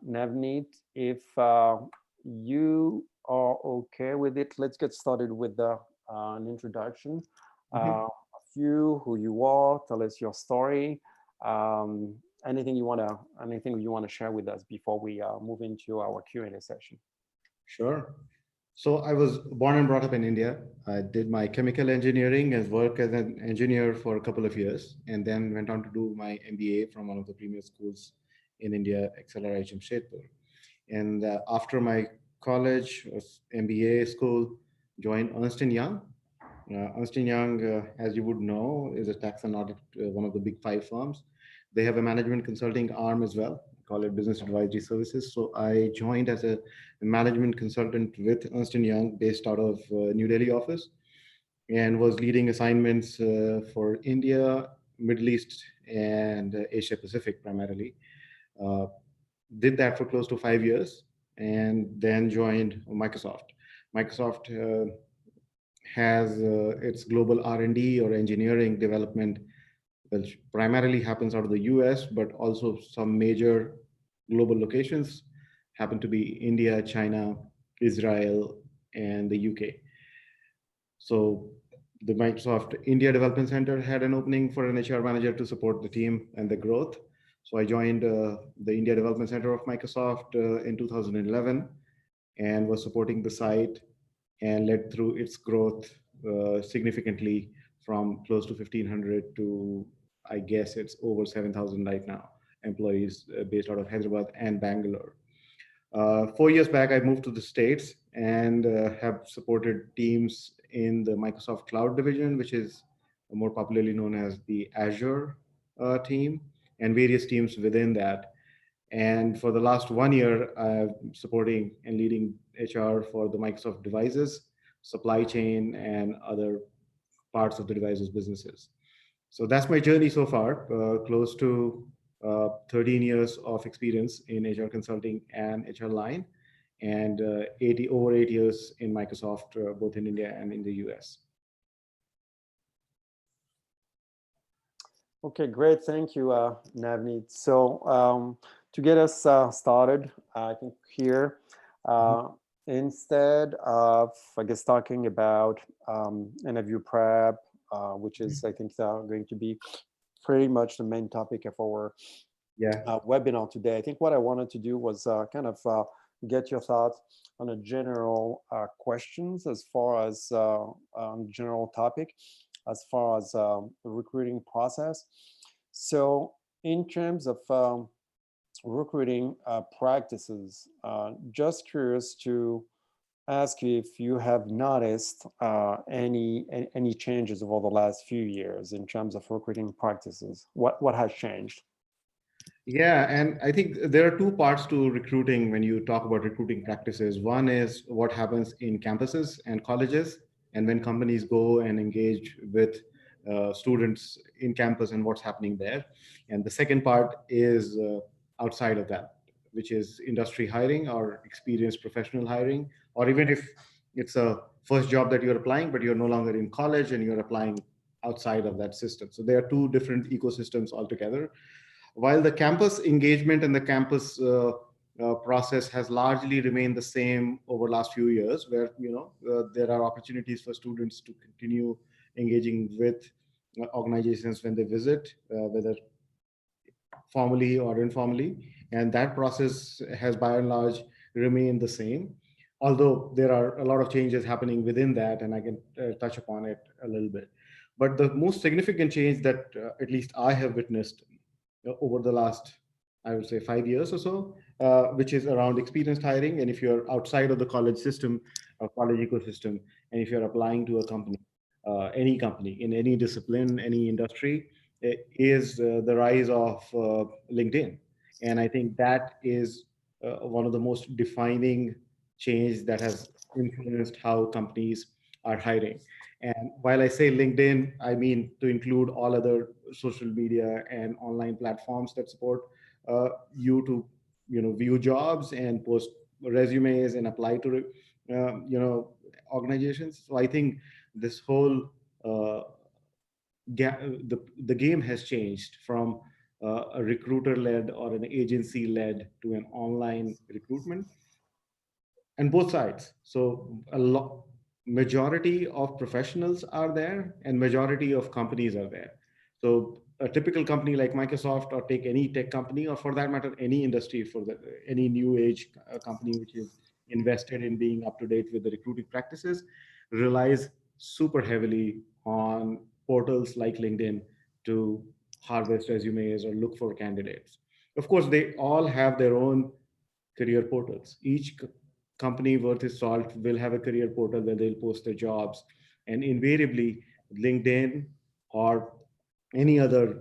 Navneet, if you are okay with it, let's get started with an introduction. Mhm. Who you are, tell us your story. Um, anything you wanna share with us before we move into our Q&A session. Sure. So I was born and brought up in India. I did my chemical engineering and worked as an engineer for a couple of years, and then went on to do my MBA from one of the premier schools in India, XLR Jamshedpur. And after my college MBA school, joined Ernst& Young. Ernst& Young, as you would know, is a tax and audit, one of the big five firms. They have a management consulting arm as well, call it Business Advisory Services. So I joined as a management consultant with Ernst& Young based out of New Delhi office, and was leading assignments for India, Middle East, and Asia Pacific primarily. Uh, did that for close to 5 years, and then joined Microsoft. Microsoft has its global R&D or engineering development, which primarily happens out of the US, but also some major global locations happen to be India, China, Israel, and the UK. So the Microsoft India Development Center had an opening for an HR manager to support the team and the growth. So I joined the India Development Center of Microsoft in 2011, and was supporting the site and led through its growth significantly from close to 1,500 to, I guess it's over 7,000 right now, employees based out of Hyderabad and Bangalore. 4 years back, I moved to the States and have supported teams in the Microsoft Cloud division, which is more popularly known as the Azure team, and various teams within that. And for the last 1 year, I'm supporting and leading HR for the Microsoft devices, supply chain, and other parts of the devices businesses. So that's my journey so far, close to 13 years of experience in HR consulting and HR line, and over 8 years in Microsoft, both in India and in the US. Okay, great. Thank you, Navneet. So to get us started, I think here, Mhm. uh, instead of, I guess, talking about interview prep, which is, I think, going to be pretty much the main topic of our Yeah. webinar today, I think what I wanted to do was kind of get your thoughts on a general questions as far as on general topic, as far as the recruiting process. So in terms of recruiting practices, just curious to ask you if you have noticed any changes over the last few years in terms of recruiting practices. What has changed? Yeah, and I think there are two parts to recruiting when you talk about recruiting practices. One is what happens in campuses and colleges, and when companies go and engage with students in campus and what's happening there. And the second part is outside of that, which is industry hiring or experienced professional hiring, or even if it's a first job that you're applying, but you're no longer in college and you're applying outside of that system. So there are two different ecosystems altogether. While the campus engagement and the campus process has largely remained the same over last few years, where there are opportunities for students to continue engaging with organizations when they visit, whether formally or informally, and that process has by and large remained the same. Although there are a lot of changes happening within that, and I can touch upon it a little bit. But the most significant change that at least I have witnessed over the last, I would say, 5 years or so, which is around experienced hiring. And if you're outside of the college system or college ecosystem, and if you're applying to a company, any company in any discipline, any industry, is the rise of LinkedIn. And I think that is one of the most defining change that has influenced how companies are hiring. And while I say LinkedIn, I mean to include all other social media and online platforms that support you to, view jobs and post resumes and apply to, organizations. So I think this whole uh, the game has changed from a recruiter-led or an agency-led to an online recruitment, and both sides. So a lot, majority of professionals are there, and majority of companies are there. So a typical company like Microsoft, or take any tech company, or for that matter, any industry, for the any new age company which is invested in being up to date with the recruiting practices, relies super heavily on portals like LinkedIn to harvest resumes or look for candidates. Of course, they all have their own career portals. Each company worth its salt will have a career portal where they'll post their jobs, and invariably LinkedIn or any other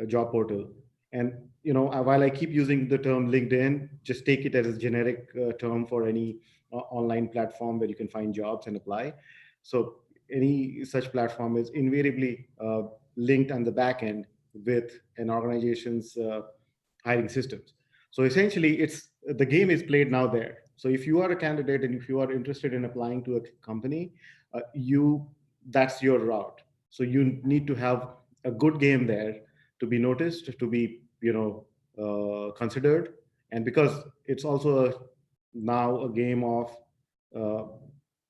job portal. And while I keep using the term LinkedIn, just take it as a generic term for any online platform where you can find jobs and apply. So any such platform is invariably linked on the back end with an organization's hiring systems. So essentially, it's the game is played now there. So if you are a candidate and if you are interested in applying to a company, you that's your route. So you need to have a good game there to be noticed, to be considered, and because it's also now a game of uh,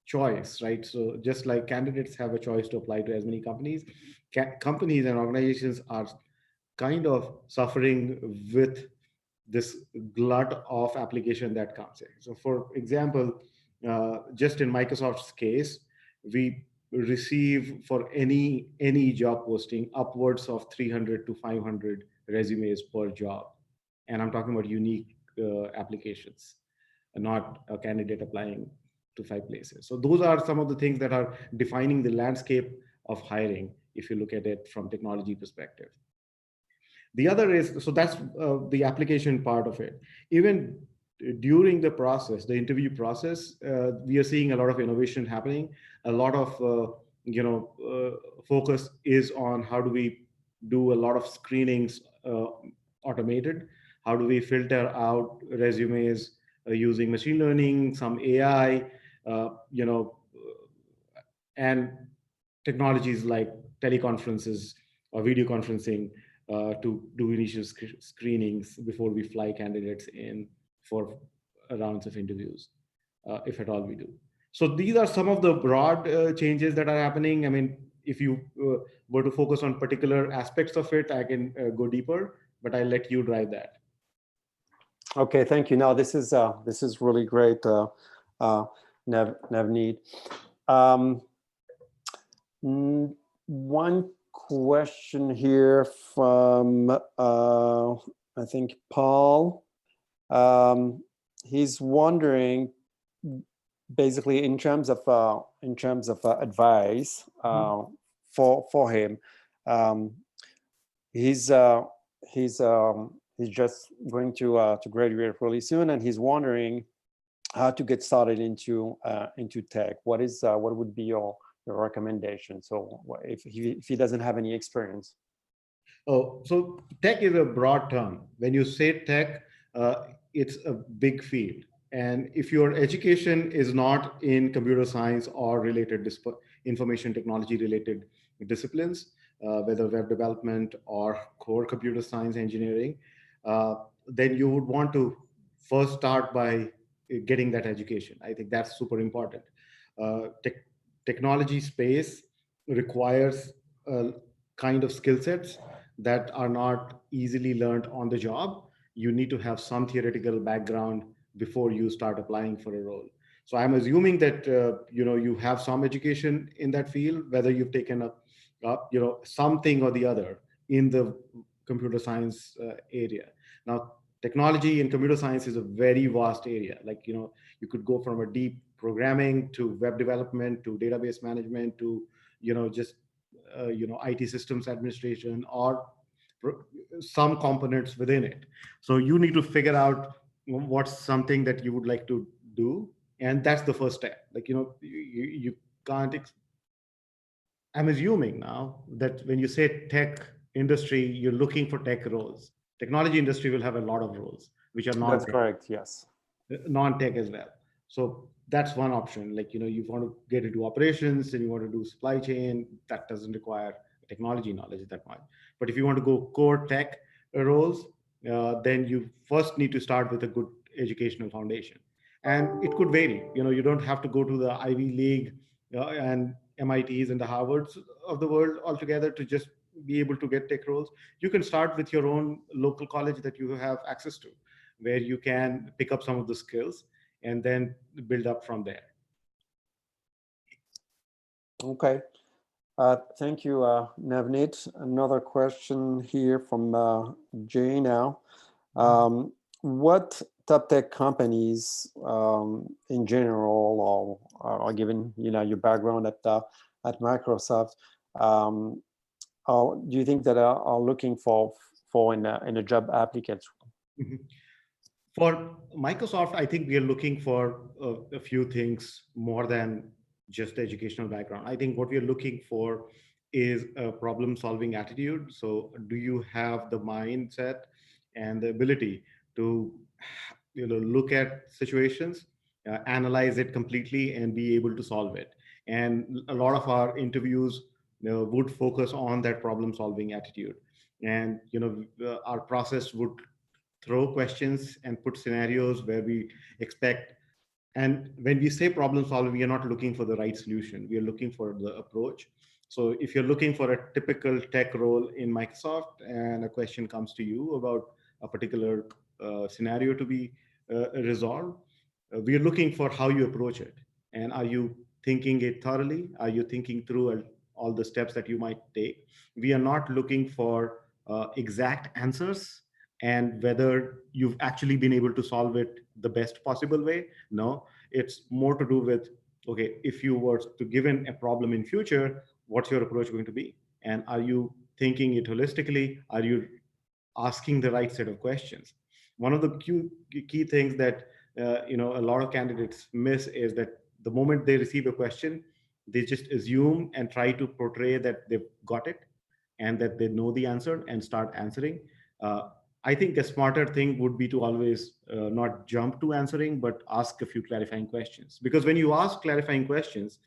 choice, right? So just like candidates have a choice to apply to as many companies, companies and organizations are kind of suffering with this glut of application that comes in. So, for example, just in Microsoft's case, we receive for any job posting upwards of 300 to 500 resumes per job, and I'm talking about unique applications, not a candidate applying to 5 places. So those are some of the things that are defining the landscape of hiring if you look at it from technology perspective. The other is, so that's the application part of it. Even during the process, the interview process, we are seeing a lot of innovation happening. A lot of focus is on how do we do a lot of screenings automated. How do we filter out resumes using machine learning, some AI, and technologies like teleconferences or video conferencing to do initial screenings before we fly candidates in for rounds of interviews, if at all we do. So these are some of the broad changes that are happening. I mean, if you were to focus on particular aspects of it, I can go deeper, but I'll let you drive that. Okay, thank you. Now this is really great, Navneet. One question here from I think Paul. He's wondering, basically, in terms of advice for him. He's just going to graduate really soon, and he's wondering how to get started into tech. What would be your recommendation? So if he doesn't have any experience. Oh, so tech is a broad term. When you say tech, it's a big field. And if your education is not in computer science or related information technology related disciplines, whether web development or core computer science engineering, then you would want to first start by getting that education. I think that's super important. Technology space requires kind of skill sets that are not easily learned on the job. You need to have some theoretical background before you start applying for a role. So I'm assuming that you have some education in that field, whether you've taken something or the other in the computer science area. Now, technology and computer science is a very vast area. Like, you could go from a deep programming to web development to database management to just IT systems administration or some components within it. So you need to figure out what's something that you would like to do, and that's the first step. Like, you can't I'm assuming now that when you say tech industry, you're looking for tech roles. Technology industry will have a lot of roles which are That's non-tech. correct, yes. Non-tech as well. So that's one option. Like, you want to get into operations and you want to do supply chain, that doesn't require technology knowledge at that point. But if you want to go core tech roles, then you first need to start with a good educational foundation. And it could vary. You don't have to go to the Ivy League and MITs and the Harvards of the world altogether to just be able to get tech roles. You can start with your own local college that you have access to, where you can pick up some of the skills and then build up from there. Okay. Thank you, Navneet. Another question here from Jay now. What top tech companies in general, or given your background at Microsoft, do you think that are looking for in a job applicant? Mhm. For Microsoft, I think we are looking for a few things more than just the educational background. I think what we are looking for is a problem solving attitude. So, do you have the mindset and the ability to, look at situations, analyze it completely, and be able to solve it? And a lot of our interviews, would focus on that problem solving attitude. And our process would throw questions and put scenarios where we expect. And when we say problem solving, we are not looking for the right solution, we are looking for the approach. So if you're looking for a typical tech role in Microsoft and a question comes to you about a particular scenario to be resolved, we are looking for how you approach it. And are you thinking it thoroughly? Are you thinking through all the steps that you might take? We are not looking for exact answers and whether you've actually been able to solve it the best possible way. No, it's more to do with, okay, if you were to given a problem in future, what's your approach going to be? And are you thinking it holistically? Are you asking the right set of questions? One of the key things that a lot of candidates miss is that the moment they receive a question, they just assume and try to portray that they've got it and that they know the answer and start answering. Uh, I think a smarter thing would be to always not jump to answering, but ask a few clarifying questions. Because when you ask clarifying questions,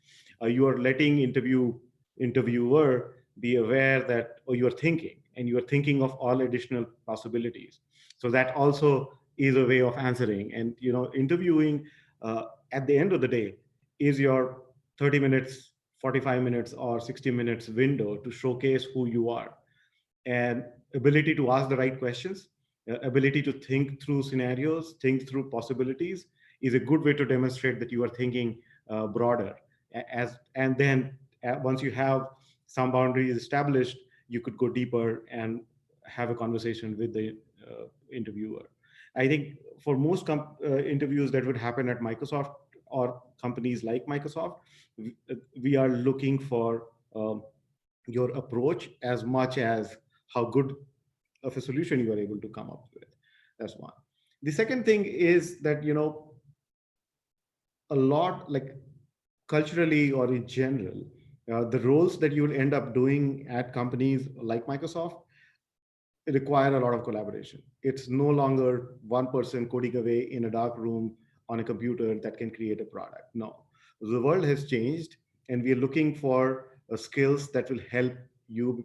you are letting interviewer be aware that, oh, you are thinking, and you are thinking of all additional possibilities. So that also is a way of answering. And interviewing uh, at the end of the day is your 30 minutes, 45 minutes, or 60 minutes window to showcase who you are. And ability to ask the right questions, ability to think through scenarios, think through possibilities, is a good way to demonstrate that you are thinking broader. And then once you have some boundaries established, you could go deeper and have a conversation with the interviewer. I think for most interviews that would happen at Microsoft or companies like Microsoft, we are looking for your approach as much as how good of a solution you are able to come up with. That's one. The second thing is that, a lot, like, culturally or in general, the roles that you will end up doing at companies like Microsoft require a lot of collaboration. It's no longer one person coding away in a dark room on a computer that can create a product. No, the world has changed, and we are looking for skills that will help you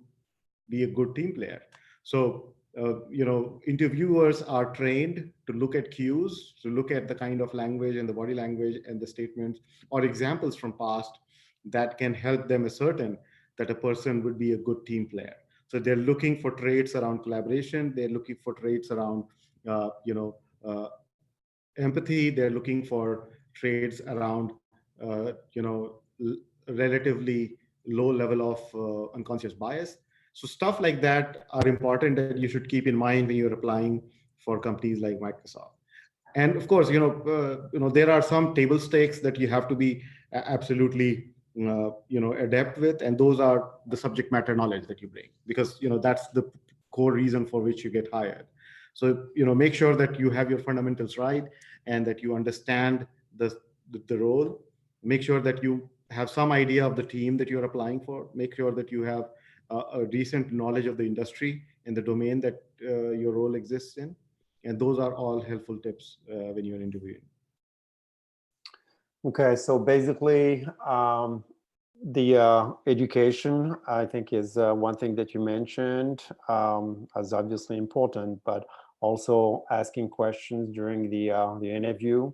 be a good team player. So, interviewers are trained to look at cues, to look at the kind of language and the body language and the statements or examples from past that can help them ascertain that a person would be a good team player. So they're looking for traits around collaboration. They're looking for traits around, uh, you know, uh, empathy. They're looking for traits around, relatively low level of unconscious bias. So stuff like that are important that you should keep in mind when you're applying for companies like Microsoft. And of course, there are some table stakes that you have to be absolutely adept with, and those are the subject matter knowledge that you bring, because that's the core reason for which you get hired. So make sure that you have your fundamentals right and that you understand the role. Make sure that you have some idea of the team that you're applying for. Make sure that you have a decent knowledge of the industry and the domain that your role exists in. And those are all helpful tips when you're interviewing. Okay, so basically, The education, I think, is one thing that you mentioned as obviously important, but also asking questions during the interview,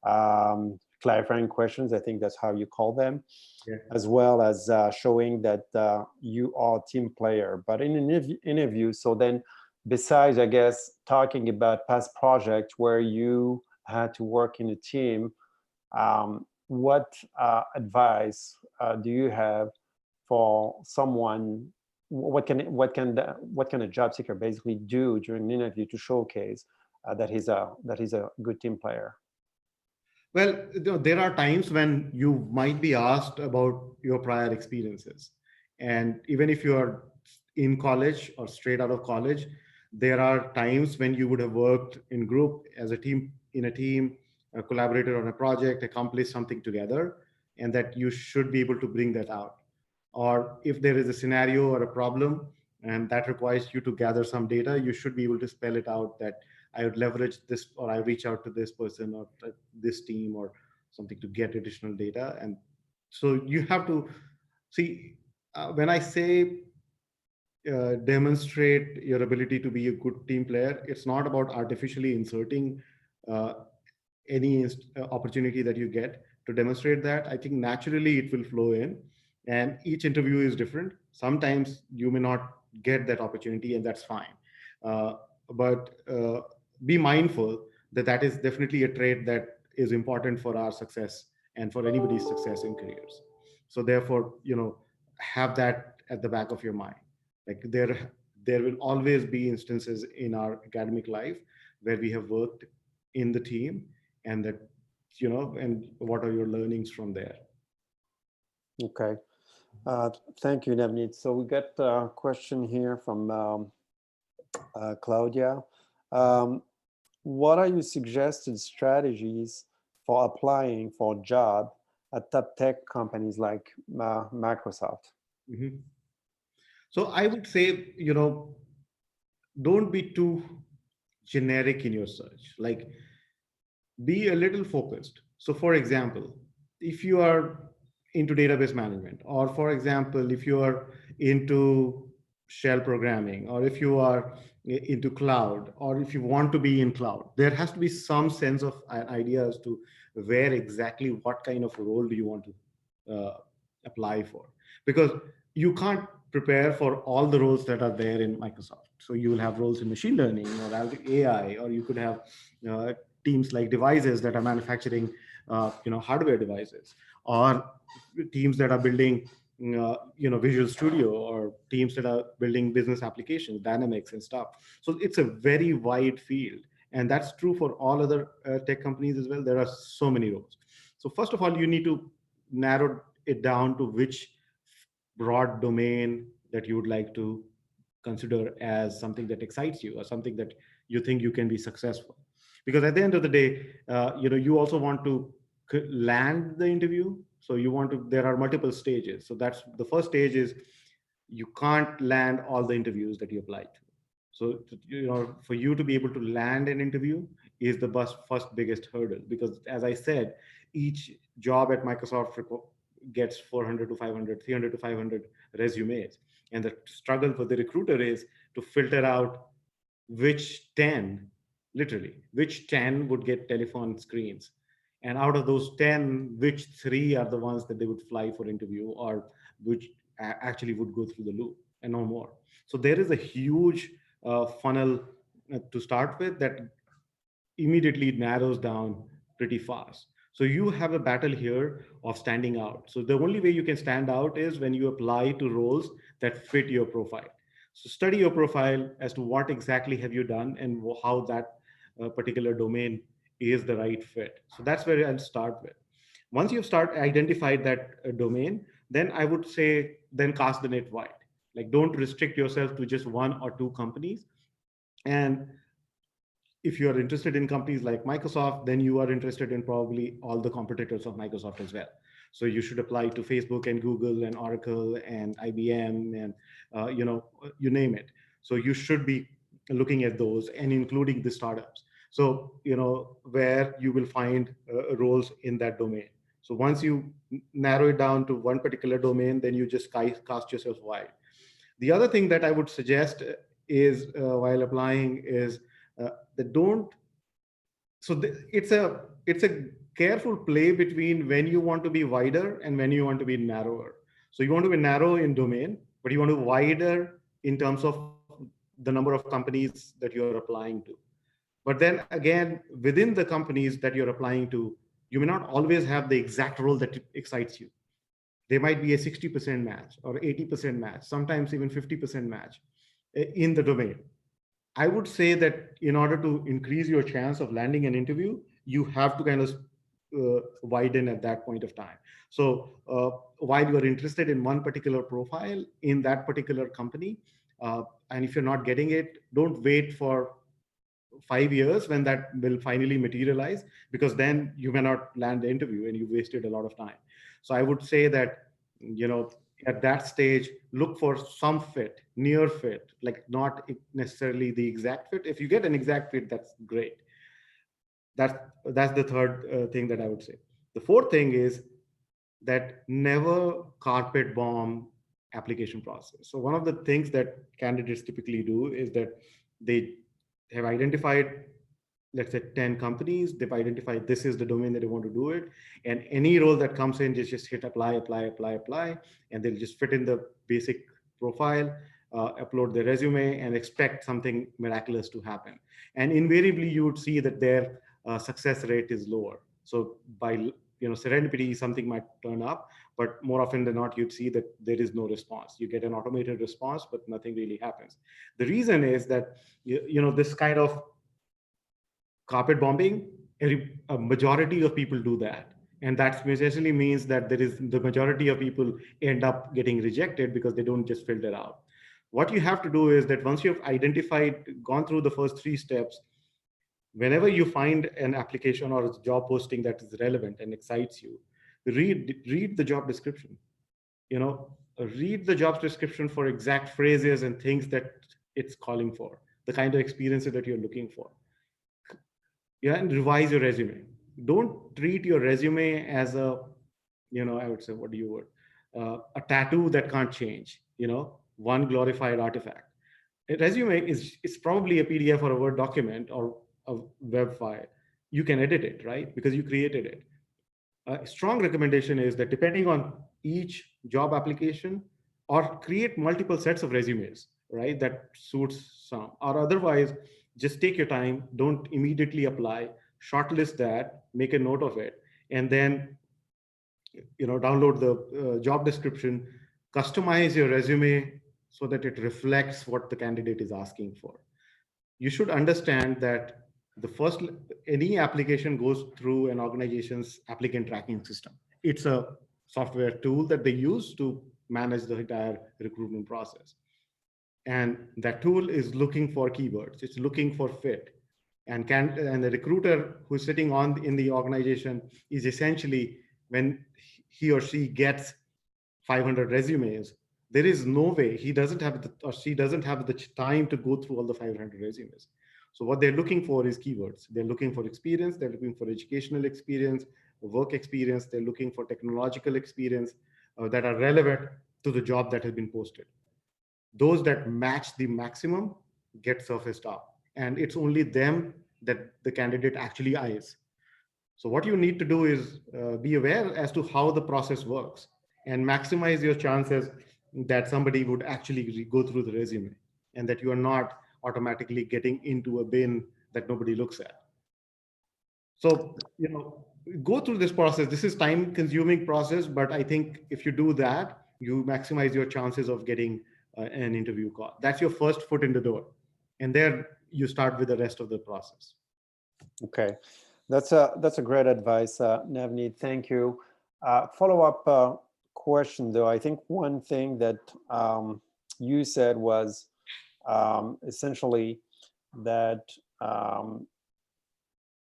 clarifying questions. I think that's how you call them, Yeah. as well as showing that you are a team player. But in an interview, so then besides, I guess, talking about past projects where you had to work in a team, what advice do you have for someone? What can a job seeker basically do during an interview to showcase that he's a good team player? Well, there are times when you might be asked about your prior experiences. And even if you are in college or straight out of college, there are times when you would have worked in group as a team, in a team, collaborated on a project, accomplished something together, and that you should be able to bring that out. Or if there is a scenario or a problem and that requires you to gather some data, you should be able to spell it out that I would leverage this, or I reach out to this person or this team or something to get additional data. And so you have to see, when I say demonstrate your ability to be a good team player, it's not about artificially inserting uh, any opportunity that you get to demonstrate that. I think naturally it will flow in, and each interview is different. Sometimes you may not get that opportunity, and that's fine. Uh, but be mindful that that is definitely a trait that is important for our success and for anybody's success in careers. So therefore, have that at the back of your mind. Like there will always be instances in our academic life where we have worked in the team, and that, and what are your learnings from there. Okay. Uh, Thank you, Navneet. So we got a question here from Claudia. Um, what are your suggested strategies for applying for a job at top tech companies like Microsoft? Mhm. So I would say, don't be too generic in your search. Like, be a little focused. So for example, if you are into database management, or for example, if you are into shell programming, or if you are into cloud, or if you want to be in cloud, there has to be some sense of idea as to where exactly, what kind of role do you want to apply for. Because you can't prepare for all the roles that are there in Microsoft. So you will have roles in machine learning or AI, or you could have uh, teams like devices that are manufacturing hardware devices, or teams that are building Visual Studio, or teams that are building business applications, dynamics and stuff. So it's a very wide field, and that's true for all other tech companies as well. There are so many roles. So first of all, you need to narrow it down to which broad domain that you would like to consider as something that excites you, or something that you think you can be successful. Because at the end of the day, you also want to land the interview. So you want to, there are multiple stages. So that's the first stage is, you can't land all the interviews that you apply to. So for you to be able to land an interview is the first biggest hurdle. Because as I said, each job at Microsoft gets 400 to 500, 300 to 500 resumes, and the struggle for the recruiter is to filter out which 10, literally, which 10 would get telephone screens. And out of those 10, which three are the ones that they would fly for interview, or which actually would go through the loop, and no more. So there is a huge funnel to start with, that immediately narrows down pretty fast. So you have a battle here of standing out. So the only way you can stand out is when you apply to roles that fit your profile. So study your profile as to what exactly have you done, and how that particular domain is the right fit. So that's where I'll start with. Once you've identified that domain, then I would say, then cast the net wide. Like, don't restrict yourself to just one or two companies. And if you are interested in companies like Microsoft, then you are interested in probably all the competitors of Microsoft as well. So you should apply to Facebook and Google and Oracle and IBM and you name it. So you should be looking at those, and including the startups. So where you will find roles in that domain. So once you narrow it down to one particular domain, then you just cast yourself wide. The other thing that I would suggest is while applying is that don't. So it's a careful play between when you want to be wider and when you want to be narrower. So you want to be narrow in domain, but you want to be wider in terms of the number of companies that you're applying to. But then again, within the companies that you're applying to, you may not always have the exact role that excites you. There might be a 60% match or 80% match, sometimes even 50% match in the domain. I would say that in order to increase your chance of landing an interview, you have to kind of widen at that point of time. So while you are interested in one particular profile in that particular company, and if you're not getting it, don't wait for 5 years when that will finally materialize, because then you may not land the interview and you wasted a lot of time. So I would say that, at that stage, look for some fit, near fit, like not necessarily the exact fit. If you get an exact fit, that's great. That's the third thing that I would say. The fourth thing is that never carpet bomb application process. So one of the things that candidates typically do is that they have identified, let's say, 10 companies. They've identified this is the domain that they want to do it. And any role that comes in, just hit apply, apply, apply, apply. And they'll just fit in the basic profile, upload their resume, and expect something miraculous to happen. And invariably, you would see that their success rate is lower. So by serendipity, something might turn up, but more often than not, you'd see that there is no response. You get an automated response, but nothing really happens. The reason is that this kind of carpet bombing, a majority of people do that. And that essentially means that the majority of people end up getting rejected because they don't just filter out. What you have to do is that once you've gone through the first 3 steps, whenever you find an application or a job posting that is relevant and excites you, read the job description. Read the job description for exact phrases and things that it's calling for, the kind of experiences that you're looking for. Yeah, and revise your resume. Don't treat your resume as I would say, what do you would, a tattoo that can't change. One glorified artifact. A resume is probably a PDF or a Word document or a web file. You can edit it, right? Because you created it. A strong recommendation is that depending on each job application, or create multiple sets of resumes, right? That suits some, or otherwise just take your time, don't immediately apply, shortlist that, make a note of it, and then download the job description, customize your resume so that it reflects what the candidate is asking for. You should understand that any application goes through an organization's applicant tracking system. It's a software tool that they use to manage the entire recruitment process. And that tool is looking for keywords. It's looking for fit. And the recruiter who's sitting in the organization is essentially, when he or she gets 500 resumes, there is no way he doesn't have or she doesn't have the time to go through all the 500 resumes. So what they're looking for is keywords. They're looking for experience. They're looking for educational experience, work experience. They're looking for technological experience that are relevant to the job that has been posted. Those that match the maximum get surfaced up. And it's only them that the candidate actually eyes. So what you need to do is be aware as to how the process works and maximize your chances that somebody would actually go through the resume, and that you are not automatically getting into a bin that nobody looks at. So, go through this process. This is time consuming process, but I think if you do that, you maximize your chances of getting an interview call. That's your first foot in the door. And there you start with the rest of the process. Okay. That's a great advice, Navneet. Thank you. Follow-up question, though. I think one thing that you said was essentially that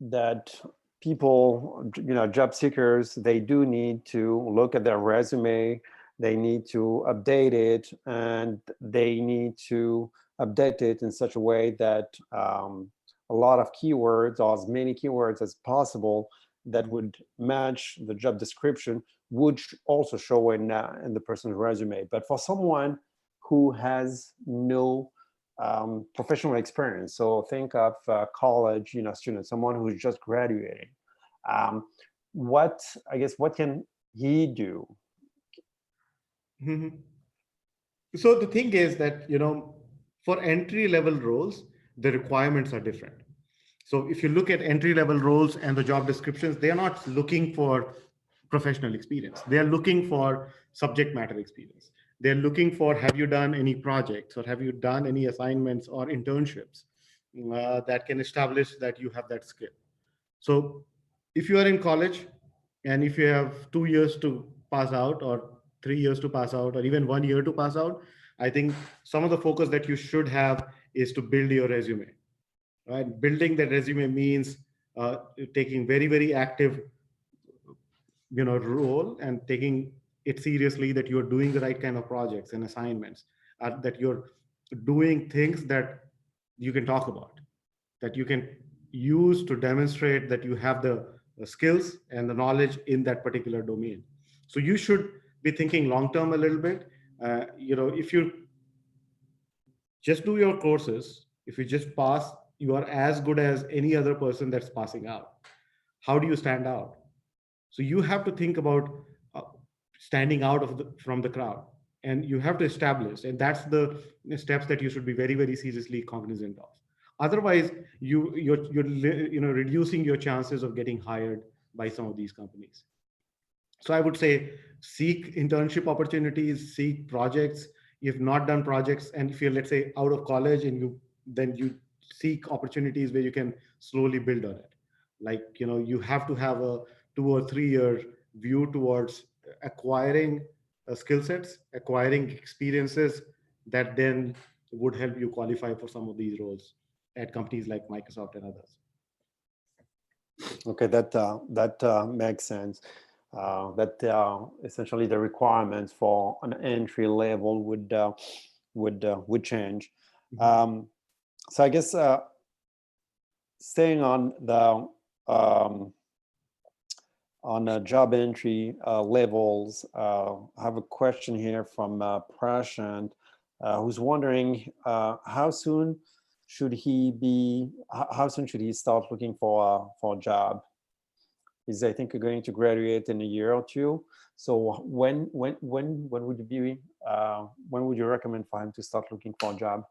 that people, job seekers, they do need to look at their resume, they need to update it, and they need to update it in such a way that a lot of keywords, or as many keywords as possible, that would match the job description would also show in the person's resume. But for someone who has no professional experience, so think of college, student, someone who's just graduating, what can he do? Mhm. So the thing is that, for entry level roles, the requirements are different. So if you look at entry level roles and the job descriptions, they are not looking for professional experience. They are looking for subject matter experience. They're looking for, have you done any projects or have you done any assignments or internships that can establish that you have that skill. So if you are in college and if you have 2 years to pass out or 3 years to pass out or even 1 year to pass out, I think some of the focus that you should have is to build your resume. Right? Building that resume means taking very, very active, role and taking it seriously that you're doing the right kind of projects and assignments, that you're doing things that you can talk about, that you can use to demonstrate that you have the skills and the knowledge in that particular domain. So you should be thinking long term a little bit. If you just do your courses, if you just pass, you are as good as any other person that's passing out. How do you stand out? So you have to think about uh, standing out from the crowd, and you have to establish, and that's the steps that you should be very, very seriously cognizant of. Otherwise, you're reducing your chances of getting hired by some of these companies. So I would say seek internship opportunities, seek projects. If not done projects, and if you're, let's say, out of college, and you seek opportunities where you can slowly build on it. Like, you have to have a 2 or 3 year view towards acquiring skill sets, acquiring experiences that then would help you qualify for some of these roles at companies like Microsoft and others. Okay, that makes sense. That essentially the requirements for an entry level would change. So I guess staying on job entry levels, I have a question here from Prashant, who's wondering how soon should he start looking for a job? He's, I think, going to graduate in a year or two. So when would when would you recommend for him to start looking for a job?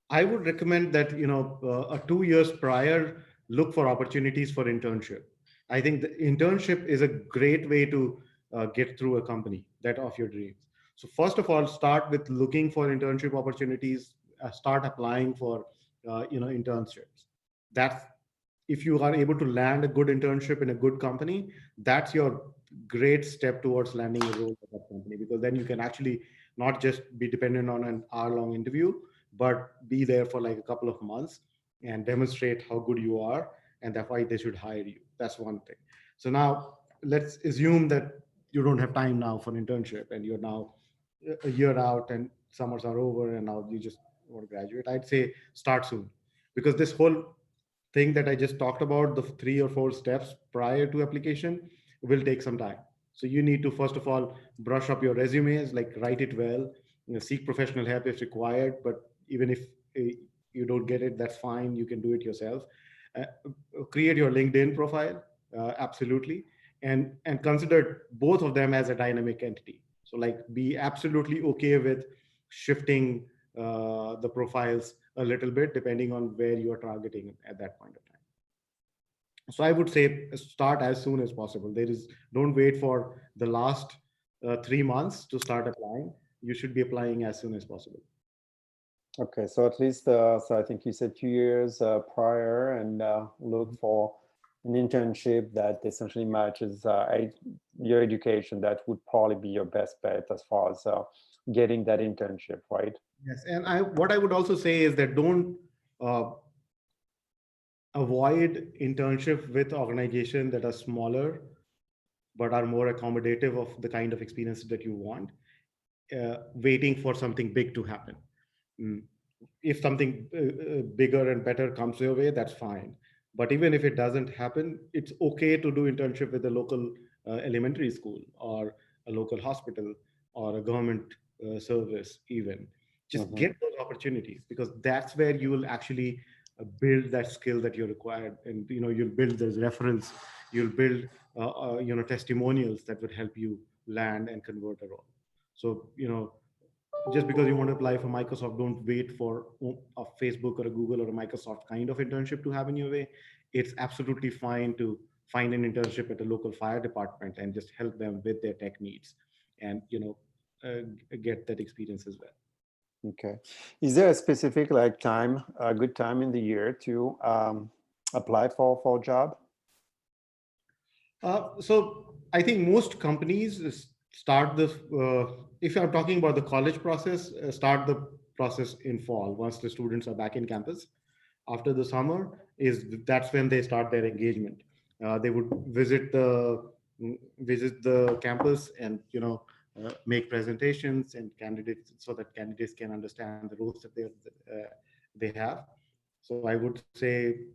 I would recommend that, a 2 years prior, look for opportunities for internship. I think the internship is a great way to get through a company that of your dreams. So first of all, start with looking for internship opportunities. Start applying for internships. That's, if you are able to land a good internship in a good company, that's your great step towards landing a role at that company, because then you can actually not just be dependent on an hour-long interview, but be there for like a couple of months and demonstrate how good you are, and that's why they should hire you. That's one thing. So now let's assume that you don't have time now for an internship and you're now a year out and summers are over and now you just want to graduate. I'd say start soon, because this whole thing that I just talked about, the 3 or 4 steps prior to application, will take some time. So you need to, first of all, brush up your resumes, like write it well, seek professional help if required. But even if you don't get it, that's fine. You can do it yourself. Uh, Create your LinkedIn profile, absolutely, and consider both of them as a dynamic entity. So like, be absolutely okay with shifting the profiles a little bit depending on where you are targeting at that point of time. So I would say start as soon as possible. Don't wait for the last 3 months to start applying. You should be applying as soon as possible. Okay, so at least, so I think you said 2 years prior, and look for an internship that essentially matches your education. That would probably be your best bet as far as getting that internship, right? Yes, and what I would also say is that don't uh, avoid internship with organizations that are smaller but are more accommodative of the kind of experiences that you want, waiting for something big to happen. Mm. If something bigger and better comes your way, that's fine. But even if it doesn't happen, it's okay to do internship with a local elementary school or a local hospital or a government service even. Just Hmm. get those opportunities, because that's where you will actually build that skill that you're required. And you'll build those reference, you'll build testimonials that would help you land and convert a role. So just because you want to apply for Microsoft, don't wait for a Facebook or a Google or a Microsoft kind of internship to have in your way. It's absolutely fine to find an internship at a local fire department and just help them with their tech needs, and get that experience as well. Okay. Is there a specific like time, a good time in the year to apply for a job? So I think most companies start the if I'm talking about the college process, start the process in fall once the students are back in campus. After the summer is that's when they start their engagement. They would visit the campus and make presentations and candidates, so that candidates can understand the roles that they have. So I would say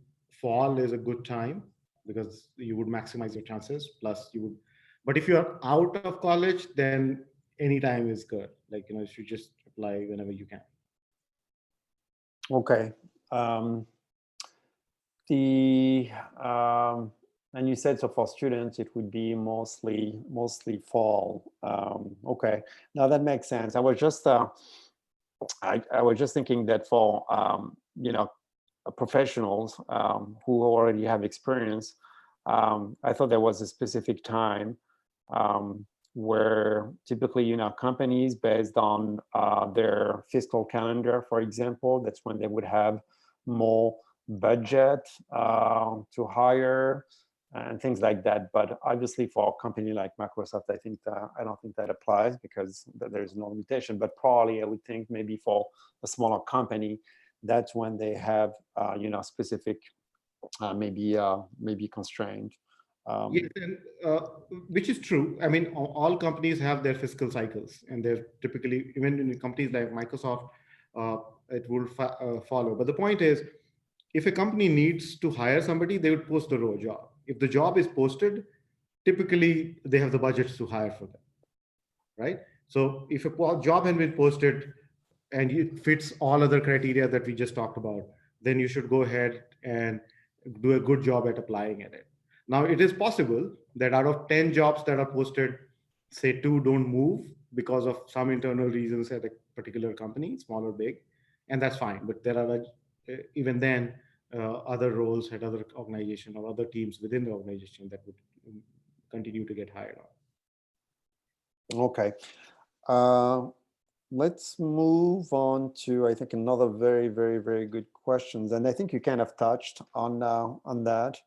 fall is a good time, because you would maximize your chances. Plus you would, but if you're out of college, then any time is good. Like you should just apply whenever you can. Okay. Um, the and you said so for students it would be mostly fall. Okay, now that makes sense. I was just thinking that for professionals who already have experience, I thought there was a specific time um, where typically, companies based on their fiscal calendar, for example, that's when they would have more budget to hire and things like that. But obviously, for a company like Microsoft, I don't think that applies because there's no limitation. But probably, I would think maybe for a smaller company, that's when they have specific maybe constraint. Yes, Um, and which is true. I mean, all companies have their fiscal cycles, and they're typically, even in companies like Microsoft, uh, it will follow. But the point is, if a company needs to hire somebody, they would post the raw job. If the job is posted, typically they have the budgets to hire for them, right? So if a job has been posted and it fits all other criteria that we just talked about, then you should go ahead and do a good job at applying at it. Now, it is possible that out of 10 jobs that are posted, say two don't move because of some internal reasons at a particular company, small or big, and that's fine. But there are even then other roles at other organization or other teams within the organization that would continue to get hired on. okay. Uh, let's move on to, I think, another very, very, very good questions. And I think you kind of touched on that.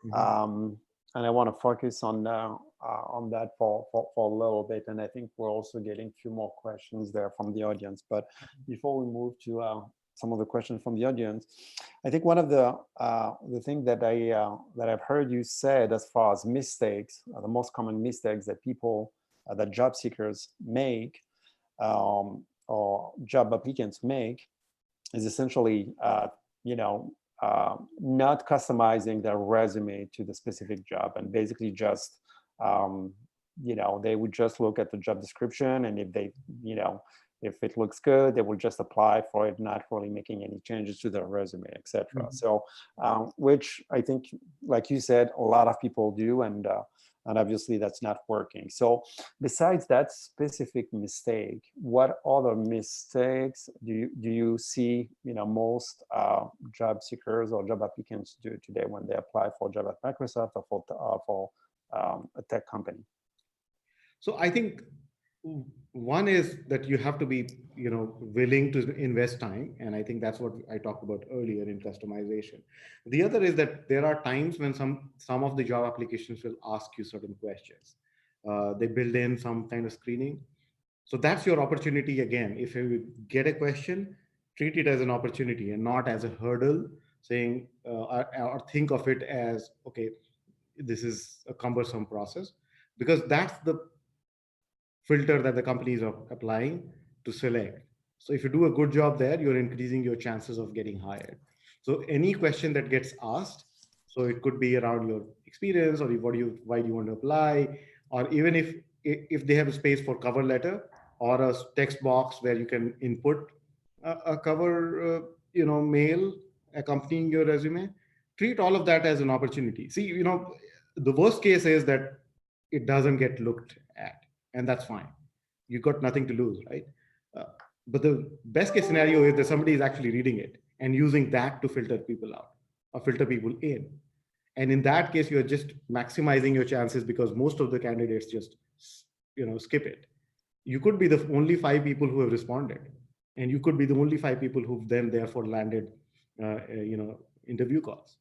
Mhm. Um, and I want to focus on that for a little bit. And I think we're also getting a few more questions there from the audience. But before we move to some of the questions from the audience, I think one of the thing that I've heard you said as far as mistakes, the most common mistakes that people that job seekers make or job applicants make is essentially, not customizing their resume to the specific job and basically just, they would just look at the job description and if they, if it looks good, they will just apply for it, not really making any changes to their resume, etc. Mhm. So, which I think, like you said, a lot of people do, and obviously that's not working. So besides that specific mistake, what other mistakes do you see most job seekers or job applicants do today when they apply for a job at Microsoft or for a tech company? So I think one is that you have to be, willing to invest time, and I think that's what I talked about earlier in customization. The other is that there are times when some of the job applications will ask you certain questions. They build in some kind of screening. So that's your opportunity again. If you get a question, treat it as an opportunity and not as a hurdle, saying or think of it as, okay, this is a cumbersome process, because that's the filter that the companies are applying to select. So if you do a good job there, you're increasing your chances of getting hired. So any question that gets asked, So it could be around your experience, or why do you want to apply, or even if they have a space for cover letter or a text box where you can input a cover, mail accompanying your resume. Treat all of that as an opportunity. See, the worst case is that it doesn't get looked at, and that's fine. You got nothing to lose, right? Uh, but the best case scenario is that somebody is actually reading it and using that to filter people out or filter people in. And in that case, you're just maximizing your chances because most of the candidates just skip it. You could be the only 5 people who have responded, and you could be the only 5 people who've then therefore landed interview calls.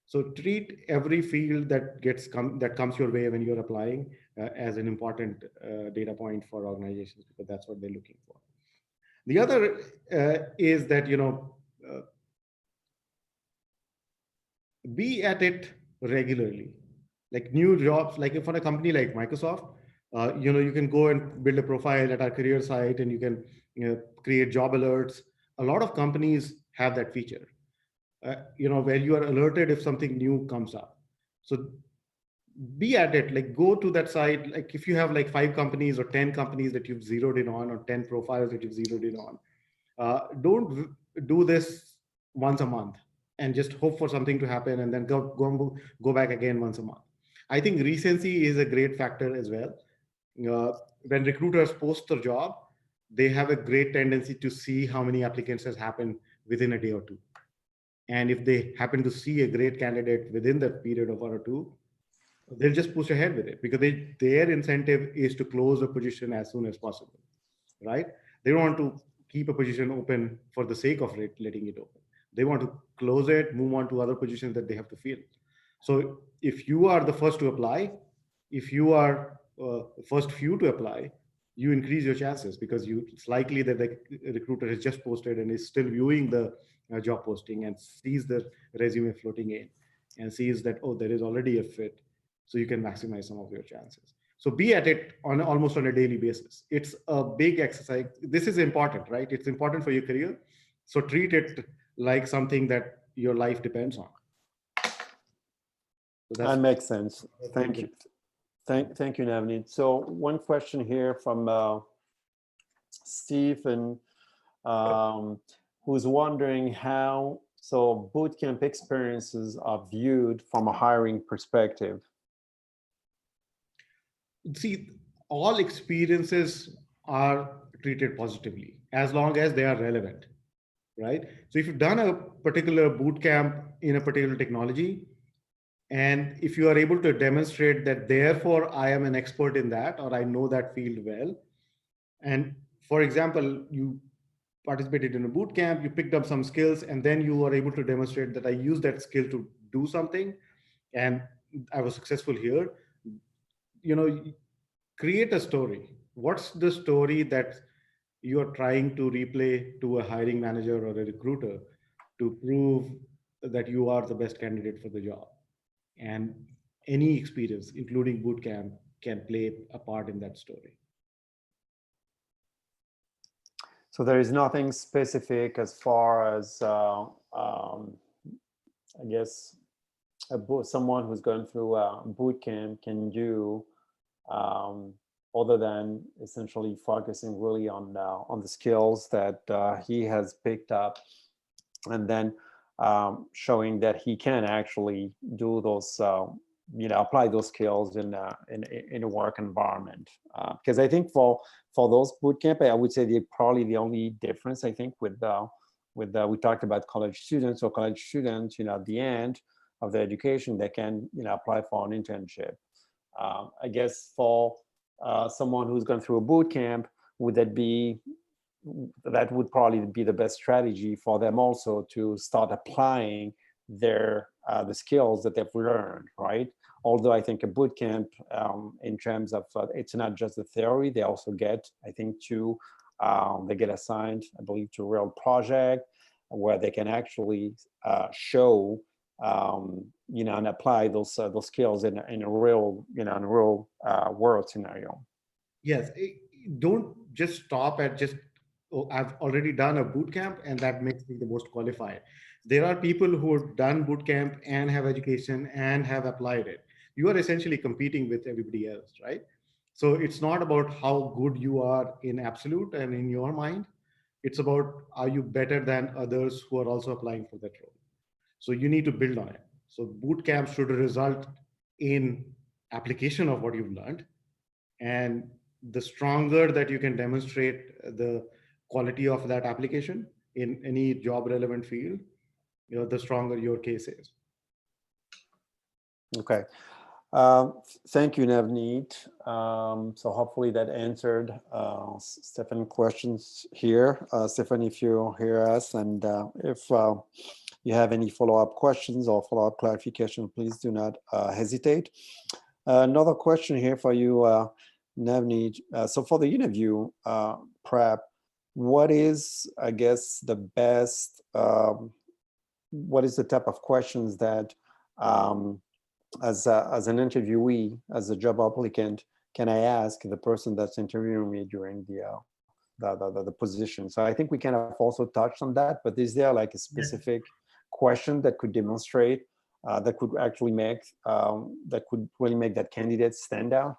So treat every field that comes your way when you're applying as an important data point for organizations, because that's what they're looking for. The other is that be at it regularly. Like new jobs, like if on a company like Microsoft, you can go and build a profile at our career site, and you can create job alerts. A lot of companies have that feature, where you are alerted if something new comes up. So be at it, like go to that site. Like if you have like 5 companies or 10 companies that you've zeroed in on, or 10 profiles that you've zeroed in on, don't do this once a month and just hope for something to happen and then go back again once a month. I think recency is a great factor as well. When recruiters post their job, they have a great tendency to see how many applicants has happened within a day or two. And if they happen to see a great candidate within that period of 1 or 2, they'll just push ahead with it because their incentive is to close a position as soon as possible, right? They don't want to keep a position open for the sake of letting it open. They want to close it, move on to other positions that they have to fill. So if you are the first to apply, if you are first few to apply, you increase your chances because it's likely that the recruiter has just posted and is still viewing the job posting and sees the resume floating in and sees that, oh, there is already a fit. So you can maximize some of your chances. So be at it almost on a daily basis. It's a big exercise. This is important, right? It's important for your career. So treat it like something that your life depends on. So that makes sense. Thank you. Thank you, Navneet. So one question here from Stephen, who's wondering how bootcamp experiences are viewed from a hiring perspective. See, all experiences are treated positively as long as they are relevant, right? So if you've done a particular bootcamp in a particular technology, and if you are able to demonstrate that, therefore, I am an expert in that, or I know that field well. And for example, you participated in a boot camp, you picked up some skills, and then you are able to demonstrate that I used that skill to do something, and I was successful here. Create a story. What's the story that you are trying to replay to a hiring manager or a recruiter to prove that you are the best candidate for the job? And any experience, including bootcamp, can play a part in that story. So there is nothing specific as far as, I guess, someone who's going through a bootcamp can do, other than essentially focusing really on the skills that he has picked up, and then showing that he can actually do those, apply those skills in a work environment. Because I think for those bootcamp, I would say probably the only difference, I think, with we talked about college students. So college students, at the end of their education, they can apply for an internship. I guess for someone who's gone through a boot camp, that would probably be the best strategy for them also to start applying the skills that they've learned, right? Although I think a boot camp, in terms of it's not just the theory, they also get, I think, they get assigned, I believe, to a real project where they can actually show, and apply those skills in a real, world scenario. Yes, don't just stop at just, oh, I've already done a boot camp and that makes me the most qualified. There are people who have done boot camp and have education and have applied it. You are essentially competing with everybody else, right? So it's not about how good you are in absolute and in your mind. It's about, are you better than others who are also applying for that role? So you need to build on it. So boot camp should result in application of what you've learned, and the stronger that you can demonstrate the quality of that application in any job relevant field, the stronger your case is. Okay. Thank you, Navneet. So hopefully that answered Stephanie's questions here. Stephanie, if you hear us, and if you have any follow-up questions or follow-up clarification, please do not hesitate. Another question here for you, Navneet. So for the interview prep, what is, I guess, the best, what is the type of questions that as an interviewee, as a job applicant, can I ask the person that's interviewing me during the position? So I think we kind of also touched on that, but is there like a specific question that could demonstrate, that could actually make, that could really make that candidate stand out?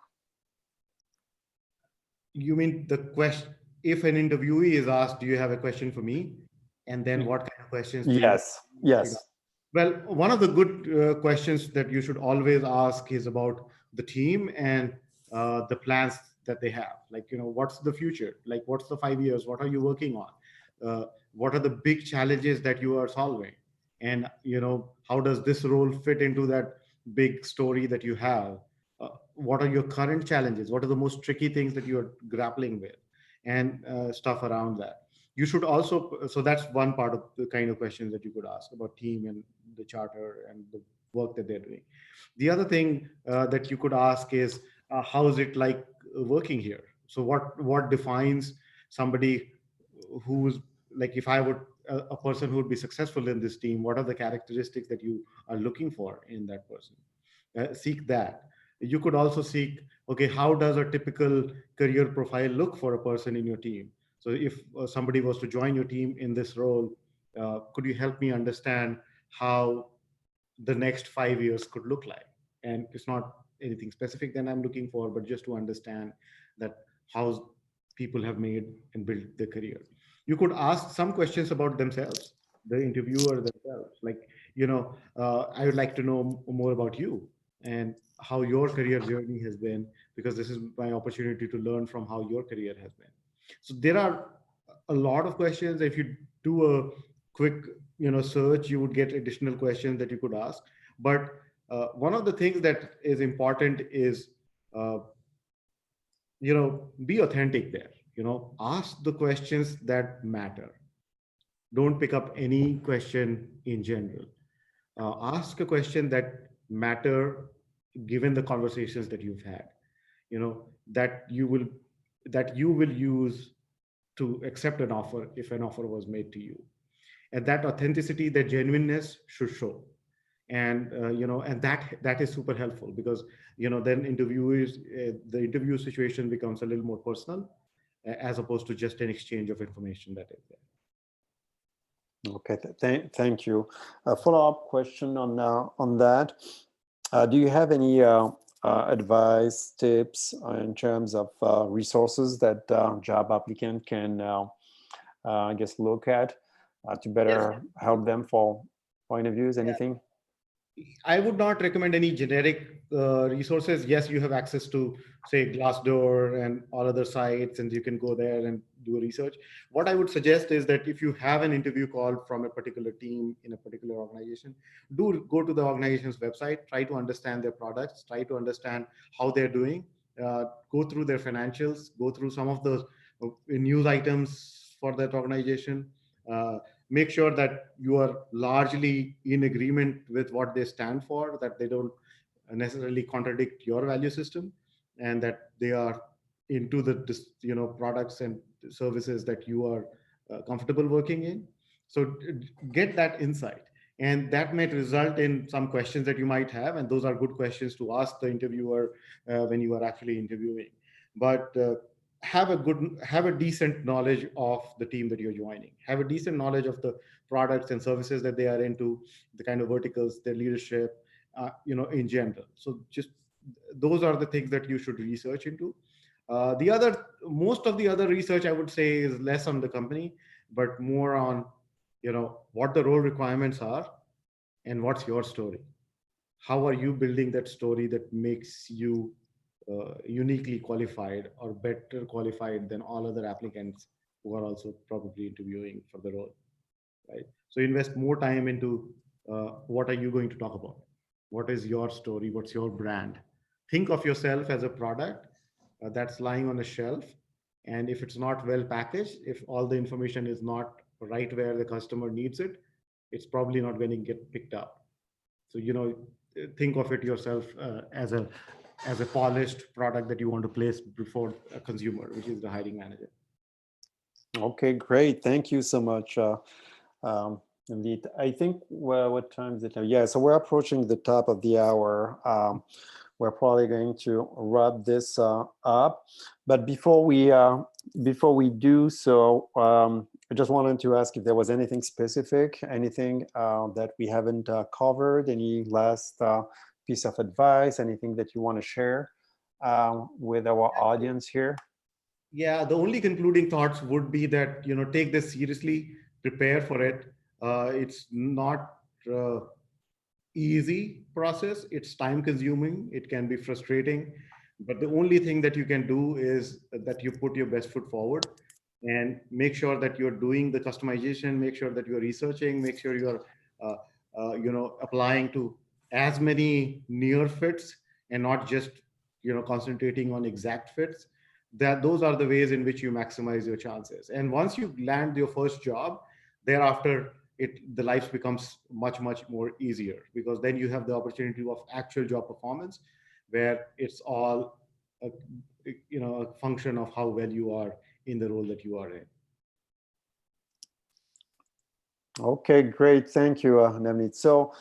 You mean the question, if an interviewee is asked, do you have a question for me? And then what kind of questions do you Yes, yes. Well, one of the good questions that you should always ask is about the team and the plans that they have. Like, what's the future? Like, what's the 5 years? What are you working on? What are the big challenges that you are solving? And, how does this role fit into that big story that you have? What are your current challenges? What are the most tricky things that you're grappling with? And stuff around that. You should also, so that's one part of the kind of questions that you could ask about team and the charter and the work that they're doing. The other thing that you could ask is, how is it like working here? So what defines somebody who's, like, if I would, a person who would be successful in this team, what are the characteristics that you are looking for in that person? Seek that. You could also seek, okay, how does a typical career profile look for a person in your team? So if somebody was to join your team in this role, could you help me understand how the next 5 years could look like? And it's not anything specific that I'm looking for, but just to understand that how people have made and built their career. You could ask some questions about themselves, the interviewer themselves, like, I would like to know more about you and how your career journey has been, because this is my opportunity to learn from how your career has been. So there are a lot of questions. If you do a quick search, you would get additional questions that you could ask. But one of the things that is important is uh, be authentic there. Ask the questions that matter. Don't pick up any question in general. Ask a question that matter given the conversations that you've had, that you will use to accept an offer if an offer was made to you. And that authenticity, that genuineness should show. And and that is super helpful, because then interviewees, the interview situation becomes a little more personal, as opposed to just an exchange of information that is there. Okay, thank you. A follow-up question on that. Do you have any advice, tips in terms of resources that job applicant can, I guess, look at to better help them for interviews? Anything? I would not recommend any generic resources. Yes, you have access to, say, Glassdoor and all other sites, and you can go there and do a research. What I would suggest is that if you have an interview call from a particular team in a particular organization, do go to the organization's website, try to understand their products, try to understand how they're doing, go through their financials, go through some of the news items for that organization. Make sure that you are largely in agreement with what they stand for, that they don't necessarily contradict your value system, and that they are into the products and services that you are comfortable working in. So get that insight, and that might result in some questions that you might have, and those are good questions to ask the interviewer when you are actually interviewing. But have a decent knowledge of the team that you're joining, have a decent knowledge of the products and services that they are into, the kind of verticals, their leadership, in general. So just those are the things that you should research into. The other Most of the other research, I would say, is less on the company, but more on what the role requirements are and what's your story. How are you building that story that makes you uniquely qualified or better qualified than all other applicants who are also probably interviewing for the role, right? So invest more time into what are you going to talk about? What is your story? What's your brand? Think of yourself as a product that's lying on a shelf. And if it's not well packaged, if all the information is not right where the customer needs it, it's probably not going to get picked up. So, think of it yourself as a polished product that you want to place before a consumer, which is the hiring manager. Okay, great. Thank you so much. Indeed, I think, well, what time is it now? Yeah, so we're approaching the top of the hour. We're probably going to wrap this up, but before we do so, I just wanted to ask if there was anything specific, anything that we haven't covered, any last piece of advice, anything that you want to share with our audience here. Yeah, the only concluding thoughts would be that, take this seriously, prepare for it. It's not easy process. It's time consuming. It can be frustrating, but the only thing that you can do is that you put your best foot forward and make sure that you're doing the customization, make sure that you're researching, make sure you're, applying to as many near fits and not just, concentrating on exact fits. That those are the ways in which you maximize your chances. And once you land your first job, thereafter the life becomes much more easier, because then you have the opportunity of actual job performance, where it's all a, a function of how well you are in the role that you are in. Okay, great. Thank you, Navneet. So